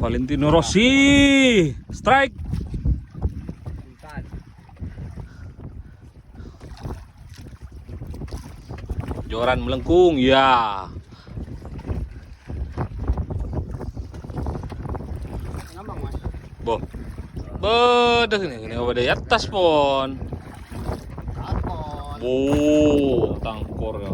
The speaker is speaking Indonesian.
Valentino Rossi. Strike. Joran melengkung, ya. Ngambang, Mas. Boh. Bedah ini apa di atas pon. Takon. Oh, tangkor ya.